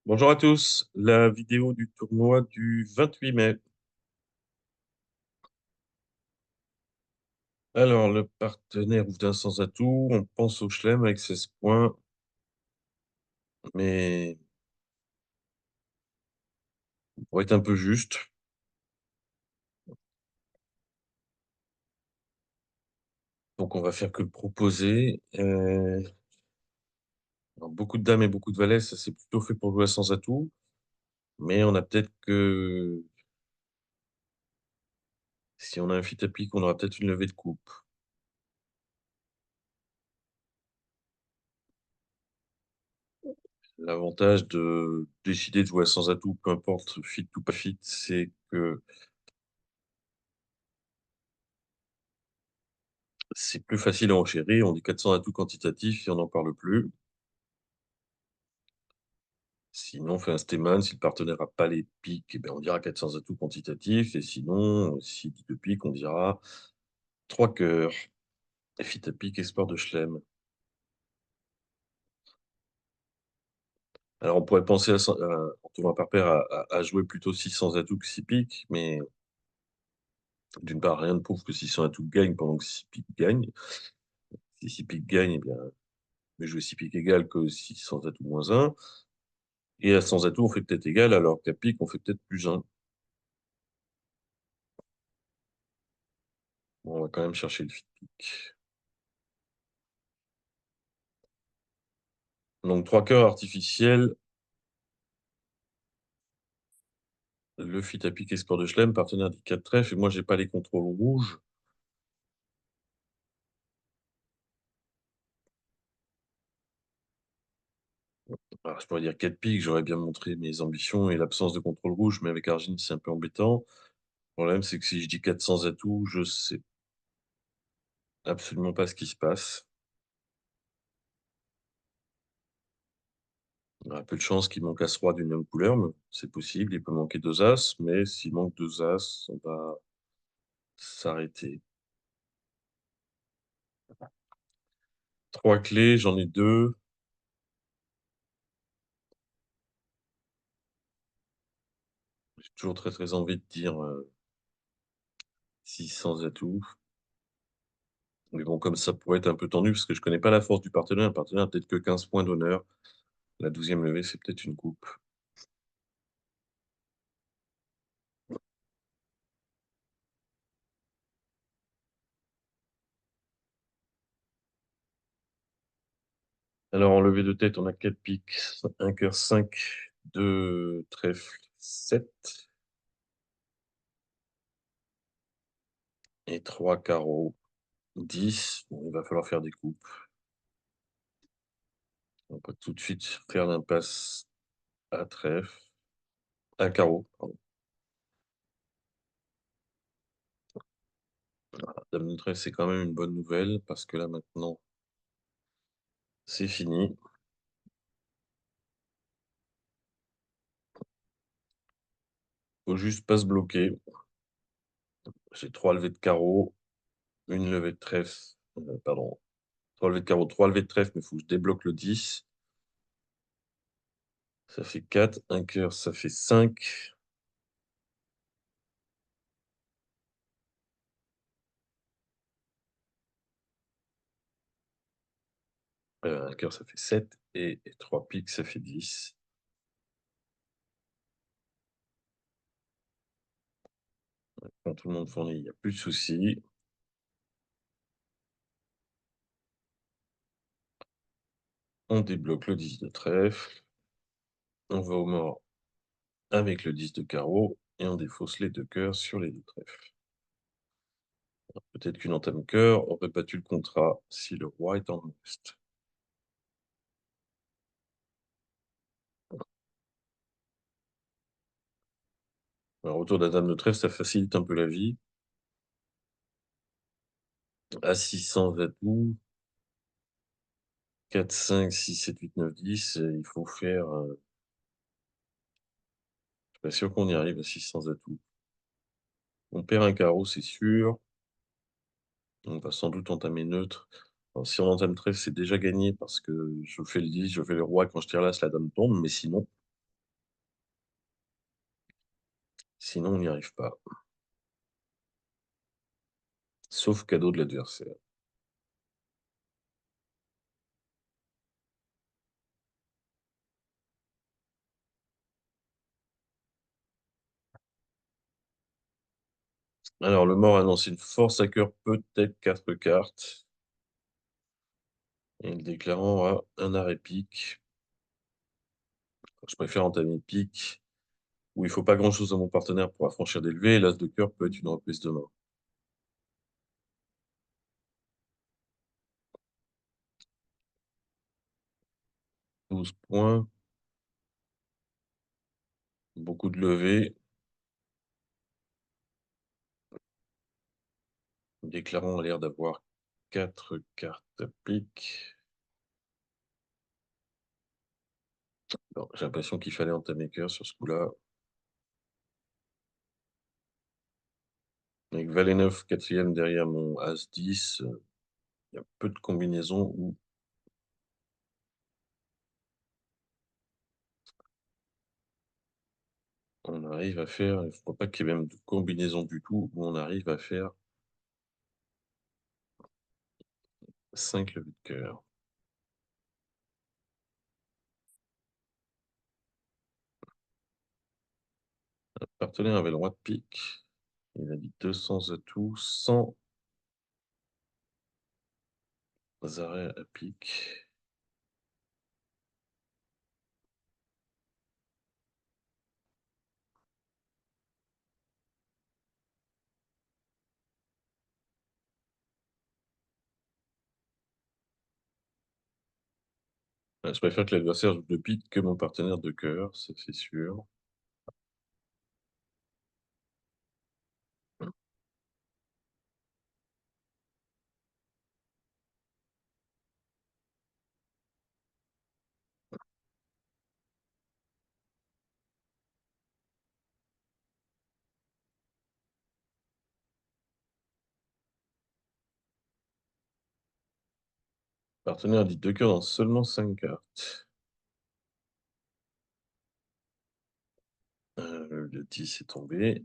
Bonjour à tous, la vidéo du tournoi du 28 mai. Alors, le partenaire ouvre d'un sans atout, on pense au Chelem avec 16 points, mais pour être un peu juste, donc on va faire que le proposer. Alors, beaucoup de dames et beaucoup de valets, ça c'est plutôt fait pour jouer à sans atout, mais on a peut-être que, si on a un fit à pique, on aura peut-être une levée de coupe. L'avantage de décider de jouer à sans atout, peu importe fit ou pas fit, c'est que c'est plus facile à enchérir. On dit 400 atouts quantitatifs et on n'en parle plus. Sinon, on fait un Steeman. Si le partenaire n'a pas les piques, eh ben, on dira 400 atouts quantitatifs. Et sinon, s'il dit deux piques, on dira 3 cœurs. Et fit à pique, espoir de Chelem. Alors, on pourrait penser, en tournoi par paire, à jouer plutôt 600 atouts que 6 piques. Mais d'une part, rien ne prouve que 600 atouts gagnent pendant que 6 piques gagnent. Si 6 piques gagnent, eh bien, mais jouer 6 piques égales que 600 atouts moins 1. Et à 100 atouts, on fait peut-être égal, alors qu'à pique, on fait peut-être plus 1. Bon, on va quand même chercher le fit pique. Donc, 3 cœurs artificiels. Le fit à pique et score de Chelem, partenaire dit 4 trèfles, et moi, j'ai pas les contrôles rouges. Alors, je pourrais dire 4 piques, j'aurais bien montré mes ambitions et l'absence de contrôle rouge, mais avec Argine, c'est un peu embêtant. Le problème, c'est que si je dis 400 atouts, je sais absolument pas ce qui se passe. Il y a peu de chance qu'il manque As-Roi d'une même couleur, mais c'est possible, il peut manquer 2 As, mais s'il manque 2 As, on va s'arrêter. 3 clés, j'en ai 2. J'ai toujours très très envie de dire 600 atouts. Mais bon, comme ça pourrait être un peu tendu, parce que je connais pas la force du partenaire. Le partenaire a peut-être que 15 points d'honneur. La 12e levée, c'est peut-être une coupe. Alors, en levée de tête, on a 4 piques, un cœur 5, 2 trèfles 7 et 3 carreaux 10. Bon, il va falloir faire des coupes. On peut tout de suite faire l'impasse à trèfle, à carreau, pardon. Voilà, dame de trèfle, c'est quand même une bonne nouvelle, parce que là, maintenant, c'est fini. Faut juste pas se bloquer. J'ai 3 levées de carreau, une levée de trèfle, pardon, 3 levées de carreau, 3 levées de trèfle, mais il faut que je débloque le 10. Ça fait 4. Un cœur, ça fait 5. Un cœur, ça fait 7. Et 3 piques, ça fait 10. Quand tout le monde fournit, il n'y a plus de soucis. On débloque le 10 de trèfle. On va au mort avec le 10 de carreau. Et on défausse les 2 cœurs sur les 2 trèfles. Peut-être qu'une entame cœur aurait battu le contrat si le roi est en reste. Alors, autour de la dame de trèfle, ça facilite un peu la vie. À 600 atouts, 4, 5, 6, 7, 8, 9, 10, il faut faire... je suis pas sûr qu'on y arrive à 600 atouts. On perd un carreau, c'est sûr. On va sans doute entamer neutre. Alors, si on entame trèfle, c'est déjà gagné parce que je fais le 10, je fais le roi. Quand je tire l'as, la dame tombe. Mais sinon, Sinon, on n'y arrive pas. Sauf cadeau de l'adversaire. Alors, le mort annonce une force à cœur, peut-être 4 cartes. Et le déclarant a un arrêt pique. Je préfère entamer pique, où il faut pas grand-chose à mon partenaire pour affranchir des levées, et l'as de cœur peut être une reprise de main. 12 points, beaucoup de levées. Le déclarant a l'air d'avoir 4 cartes à pique. Non, j'ai l'impression qu'il fallait entamer cœur sur ce coup-là. Avec valet 9, 4e derrière mon as 10, il y a peu de combinaisons où on arrive à faire, je crois pas qu'il y ait même de combinaison du tout, où on arrive à faire 5 levées de cœur. Le partenaire avait le roi de pique. Il a dit 200 atouts, 100 arrêts à pique. Je préfère que l'adversaire joue de pique que mon partenaire de cœur, ça c'est sûr. Le partenaire dit 2 cœurs dans seulement 5 cartes. Le 10 est tombé.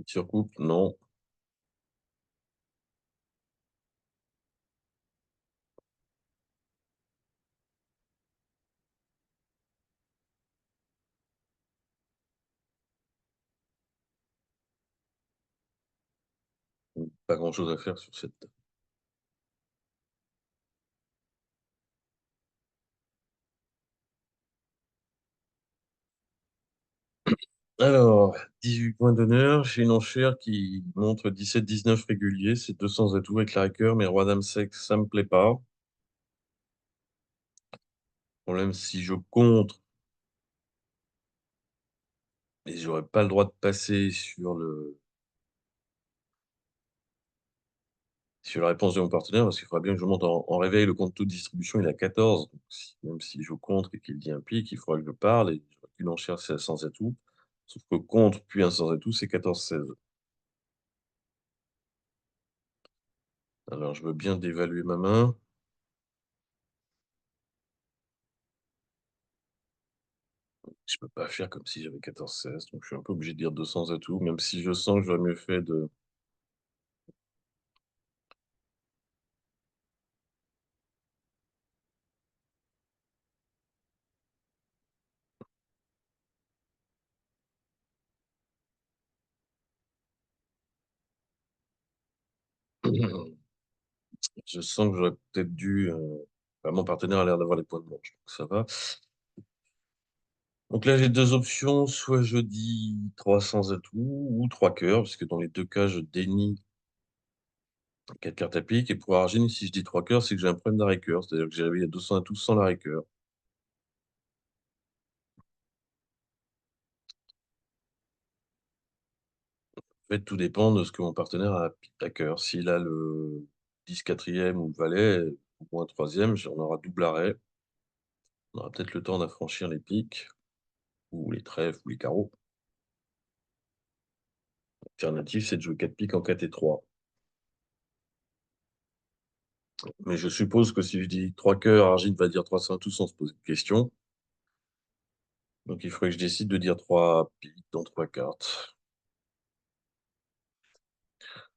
Surcoupe, non. Pas grand-chose à faire sur cette table. Alors, 18 points d'honneur, j'ai une enchère qui montre 17-19 régulier, c'est 200 atouts avec la cœur, mais roi dame sexe, ça me plaît pas. Problème, si je contre, et j'aurais pas le droit de passer sur la réponse de mon partenaire, parce qu'il faudra bien que je monte en réveil, le compte toute distribution, il a 14. Donc même si je contre et qu'il dit un pique, il faudra que je parle, et j'aurais qu'une enchère, c'est à sans atout. Sauf que contre, puis un sans atout, c'est 14-16. Alors, je veux bien dévaluer ma main. Je peux pas faire comme si j'avais 14-16, donc je suis un peu obligé de dire 200 atouts, même si je sens que j'aurais mieux fait de... Je sens que j'aurais peut-être dû... enfin, mon partenaire a l'air d'avoir les points de manche, donc ça va. Donc là, j'ai deux options, soit je dis 300 atouts ou 3 cœurs, parce que dans les deux cas, je dénie 4 cartes à pique. Et pour Argine, si je dis 3 cœurs, c'est que j'ai un problème d'arrêt cœur, c'est-à-dire que j'ai réveillé à 200 atouts sans l'arrêt cœur. En fait, tout dépend de ce que mon partenaire a à cœur. S'il a le 10 quatrième ou le valet, ou moins troisième, on aura double arrêt. On aura peut-être le temps d'affranchir les piques, ou les trèfles, ou les carreaux. L'alternative, c'est de jouer 4 piques en 4 et 3. Mais je suppose que si je dis trois cœurs, Argile va dire 300 tous sans se poser de questions. Donc il faudrait que je décide de dire trois piques dans trois cartes.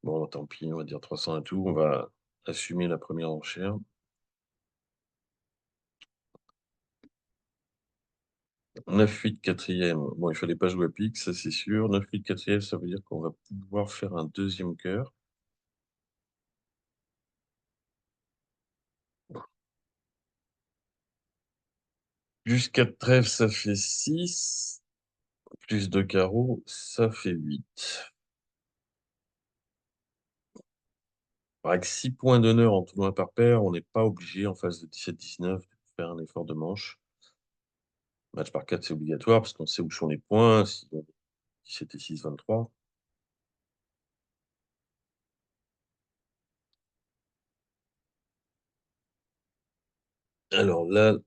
Bon, tant pis, on va dire 300 à tout. On va assumer la première enchère. 9-8 quatrième. Bon, il fallait pas jouer à pique, ça c'est sûr. 9-8 quatrième, ça veut dire qu'on va pouvoir faire un deuxième cœur. Plus 4 trèfles, ça fait 6. Plus 2 carreaux, ça fait 8. Avec 6 points d'honneur en tournoi par paire, on n'est pas obligé en phase de 17-19 de faire un effort de manche. Match par 4, c'est obligatoire parce qu'on sait où sont les points. Si on 17 et 6, 23. Alors là,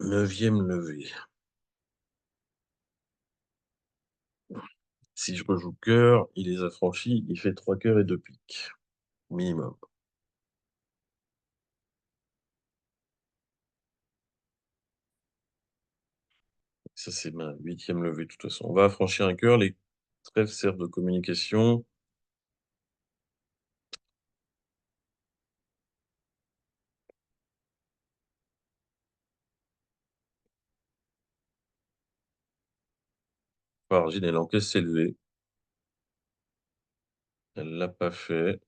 9e levée. Si je rejoue cœur, il les a franchis, il fait 3 cœurs et 2 piques. Minimum. Ça, c'est ma 8e levée, de toute façon. On va affranchir un cœur. Les trèfles servent de communication. Argile, elle encaisse ses levées. Elle l'a pas fait.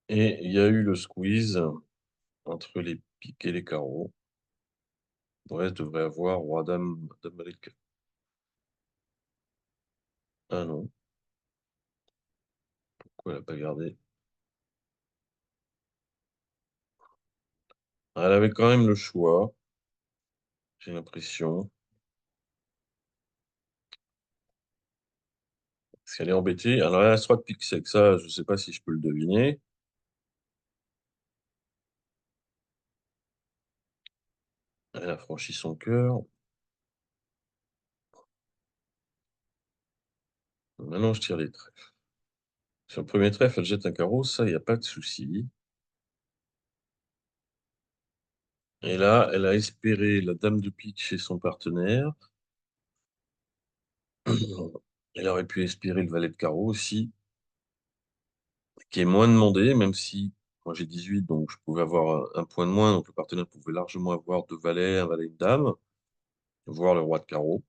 Et il y a eu le squeeze entre les piques et les carreaux. Ouais, je devrais avoir roi, dame, dame, valet. Ah non, pourquoi elle n'a pas gardé? Elle avait quand même le choix, j'ai l'impression. Parce qu'elle est embêtée. Alors, elle a As-Roi de pique sec, ça, je ne sais pas si je peux le deviner. Elle a franchi son cœur. Maintenant, je tire les trèfles. Sur le premier trèfle, elle jette un carreau, ça, il n'y a pas de souci. Et là, elle a espéré la dame de pique chez son partenaire. Elle aurait pu espérer le valet de carreau aussi, qui est moins demandé, même si moi j'ai 18, donc je pouvais avoir un point de moins, donc le partenaire pouvait largement avoir deux valets, un valet, une dame, voire le roi de carreau.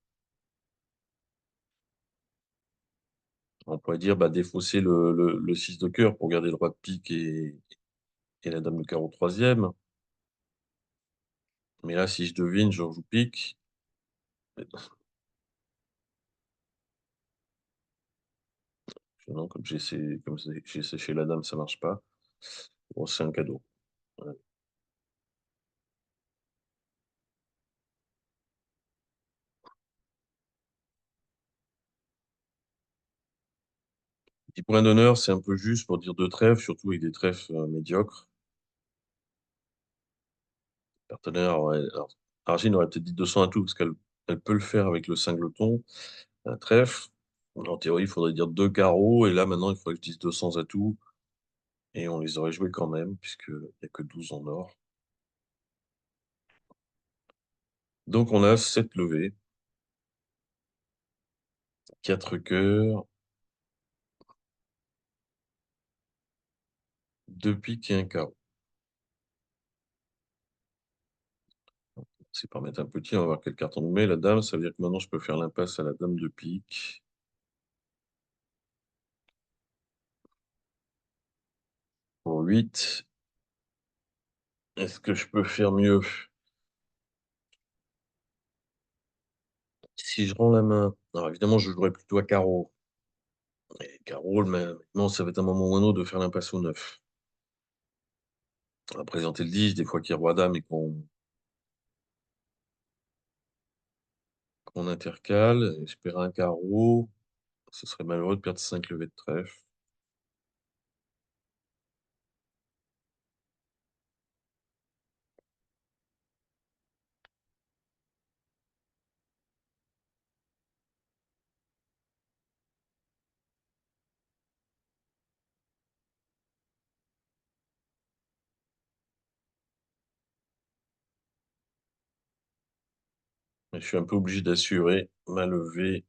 On pourrait dire bah, défausser le 6 de cœur pour garder le roi de pique et la dame de carreau troisième. Mais là, si je devine, je joue pique. Non, j'ai séché la dame, ça marche pas. Bon, c'est un cadeau. Ouais. 10 points d'honneur, c'est un peu juste pour dire deux trèfles, surtout avec des trèfles médiocres. Partenaire, alors, Argine aurait peut-être dit 200 à tout, parce qu'elle peut le faire avec le cingleton, un trèfle. En théorie, il faudrait dire deux carreaux, et là, maintenant, il faudrait que je dise 200 à tout, et on les aurait joués quand même, puisqu'il n'y a que 12 en or. Donc, on a 7 levées, 4 cœurs, 2 piques et un carreau. C'est par mettre un petit, on va voir quelle carte on met. La dame, ça veut dire que maintenant, je peux faire l'impasse à la dame de pique. Pour 8. Est-ce que je peux faire mieux? Si je rends la main, alors évidemment, je jouerais plutôt à carreau. Et carreau, mais maintenant, ça va être un moment ou un autre de faire l'impasse au 9. On va présenter le 10, des fois qu'il y a roi-dame et qu'on On intercale, espérer un carreau, ce serait malheureux de perdre 5 levées de trèfle. Mais je suis un peu obligé d'assurer ma levée.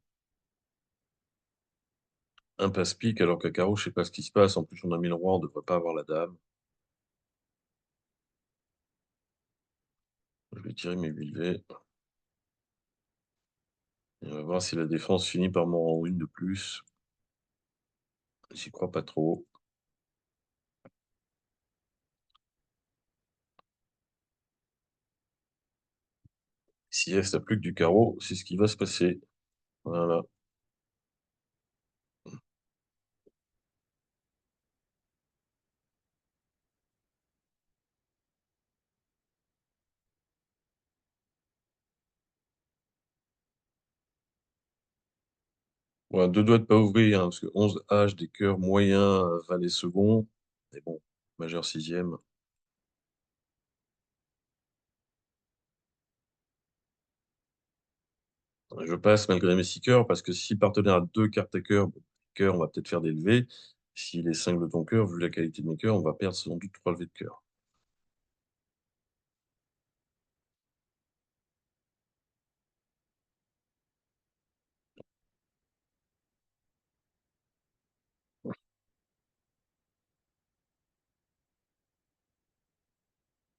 Un passe-pique alors qu'à carreau, je sais pas ce qui se passe. En plus, on a mis le roi, on devrait pas avoir la dame. Je vais tirer mes 8 levées et on va voir si la défense finit par m'en rendre une de plus. J'y crois pas trop. S'il reste plus que du carreau, c'est ce qui va se passer. Voilà. Voilà, 2 doigts de pas ouvrir, hein, parce que 11 H, des cœurs moyens, valet second. Mais bon, majeur sixième. Je passe malgré mes 6 cœurs, parce que si le partenaire a 2 cartes à cœur, bon, cœur, on va peut-être faire des levées. S'il est 5 de ton cœur, vu la qualité de mes cœurs, on va perdre sans doute 3 levées de cœur.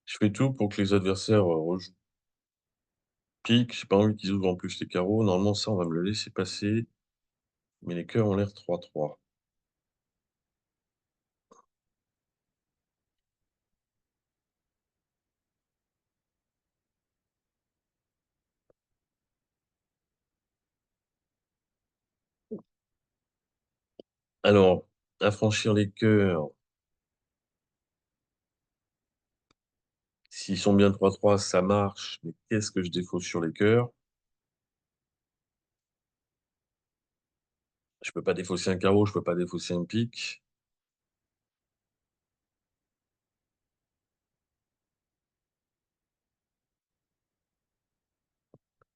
Je fais tout pour que les adversaires, rejouent pique. J'ai pas envie qu'ils ouvrent en plus les carreaux. Normalement, ça, on va me le laisser passer, mais les cœurs ont l'air 3-3. Alors, affranchir les cœurs, s'ils sont bien 3-3, ça marche, mais qu'est-ce que je défausse sur les cœurs? Je peux pas défausser un carreau, je peux pas défausser un pique.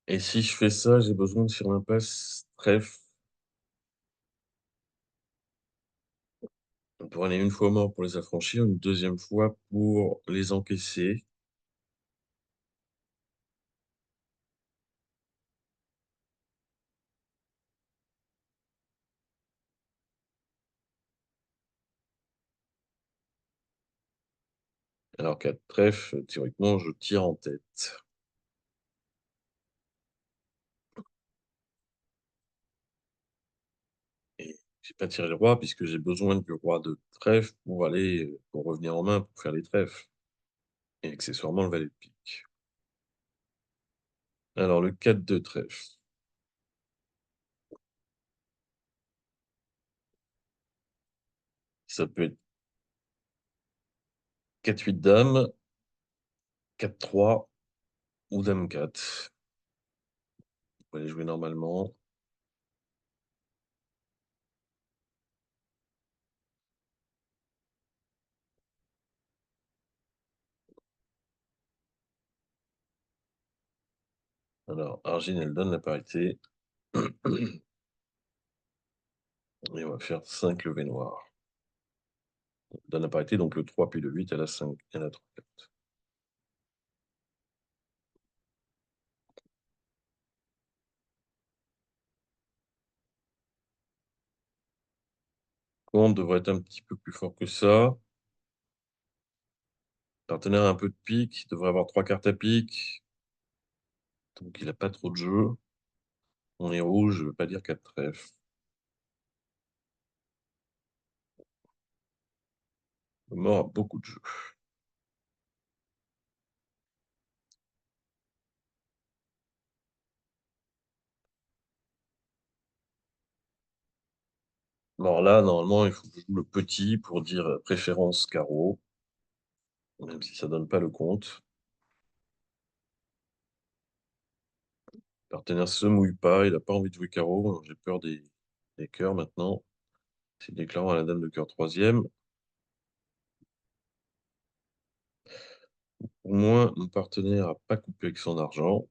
Et si je fais ça, j'ai besoin de sur l'impasse trèfle pour aller une fois mort pour les affranchir, une deuxième fois pour les encaisser. Alors qu'à trèfle, théoriquement, je tire en tête. Et j'ai pas tiré le roi puisque j'ai besoin du roi de trèfle pour aller, pour revenir en main pour faire les trèfles et accessoirement le valet de pique. Alors le 4 de trèfle, ça peut être 4-8 dame, 4-3 ou dame 4. On va les jouer normalement. Alors Argine, elle donne la parité et on va faire 5 levées noires. Elle donne la parité, donc le 3 puis le 8, elle a 5, elle a 3 cartes. On devrait être un petit peu plus fort que ça. Partenaire a un peu de pique, il devrait avoir 3 cartes à pique. Donc il a pas trop de jeu. On est rouge, je veux pas dire 4 trèfles. Le mort a beaucoup de jeu. Alors là, normalement, il faut que je joue le petit pour dire préférence carreau, même si ça donne pas le compte. Partenaire se mouille pas, il a pas envie de jouer carreau. J'ai peur des cœurs maintenant. C'est déclarant à la dame de cœur troisième. Au moins, mon partenaire a pas coupé avec son argent.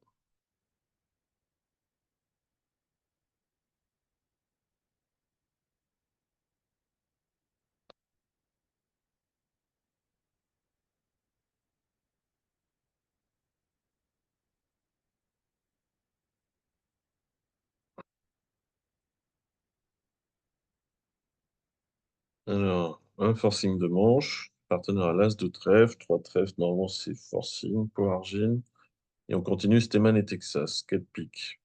Alors, un forcing de manche. Partenaire à l'as de trèfle. Trois trèfles, normalement, c'est forcing pour Argine. Et on continue Stéman et Texas. 4 piques.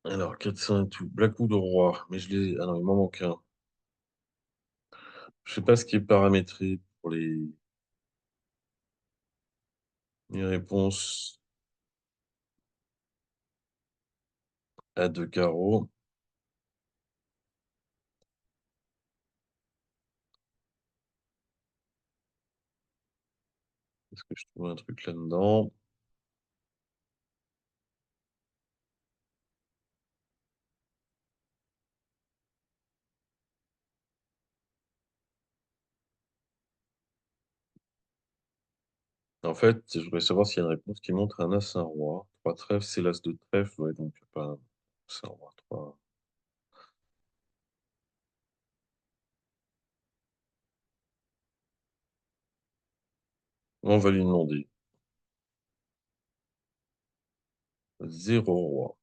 Alors, 400 et tout. Black ou de roi. Mais je l'ai. Ah non, il m'en manque un. Je sais pas ce qui est paramétré pour les réponses à deux carreaux. Est-ce que je trouve un truc là-dedans? En fait, je voudrais savoir s'il y a une réponse qui montre un as, un roi. Trois trèfles, c'est l'as de trèfle. Ouais, donc pas un as, un roi. Trois. On va lui demander. Zéro roi.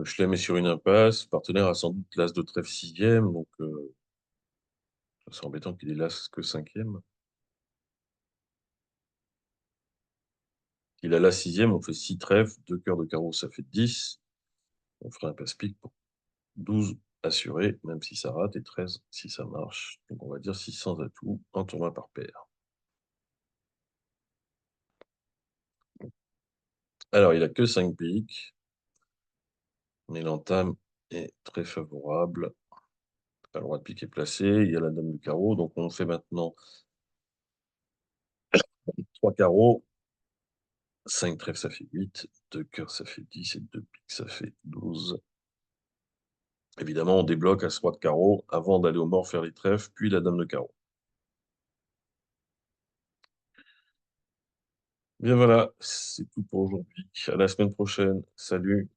Je la mets sur une impasse. Partenaire a sans doute l'as de trèfle sixième, donc c'est embêtant qu'il ait l'as que cinquième. Il a l'as sixième, on fait six trèfles, deux cœurs de carreau, ça fait 10. On ferait un passe-pique pour 12 assuré, même si ça rate, et 13 si ça marche. Donc on va dire 600 atouts, un tournoi par paire. Alors, il a que 5 piques, mais l'entame est très favorable. Pas le roi de pique est placé, il y a la dame de carreau, donc on fait maintenant 3 carreaux, 5 trèfles, ça fait 8, 2 cœurs, ça fait 10, et 2 piques, ça fait 12. Évidemment, on débloque à ce roi de carreau avant d'aller au mort faire les trèfles, puis la dame de carreau. Bien voilà, c'est tout pour aujourd'hui. À la semaine prochaine. Salut.